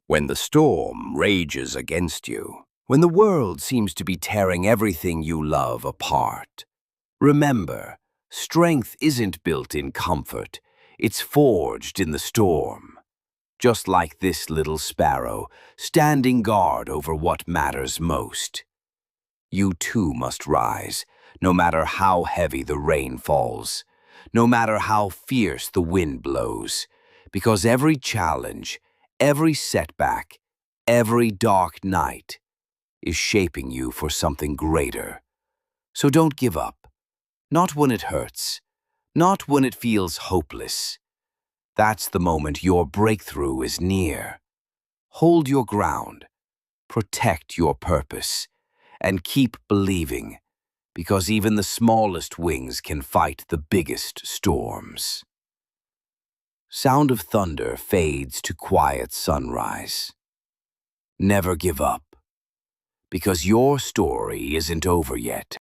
When the storm rages against you, when the world seems to be tearing everything you love apart, remember, strength isn't built in comfort, it's forged in the storm. Just like this little sparrow, standing guard over what matters most. You too must rise, no matter how heavy the rain falls, no matter how fierce the wind blows, because every challenge, every setback, every dark night is shaping you for something greater. So don't give up, not when it hurts, not when it feels hopeless. That's the moment your breakthrough is near. Hold your ground, protect your purpose, and keep believing, because even the smallest wings can fight the biggest storms. Sound of thunder fades to quiet sunrise. Never give up, because your story isn't over yet.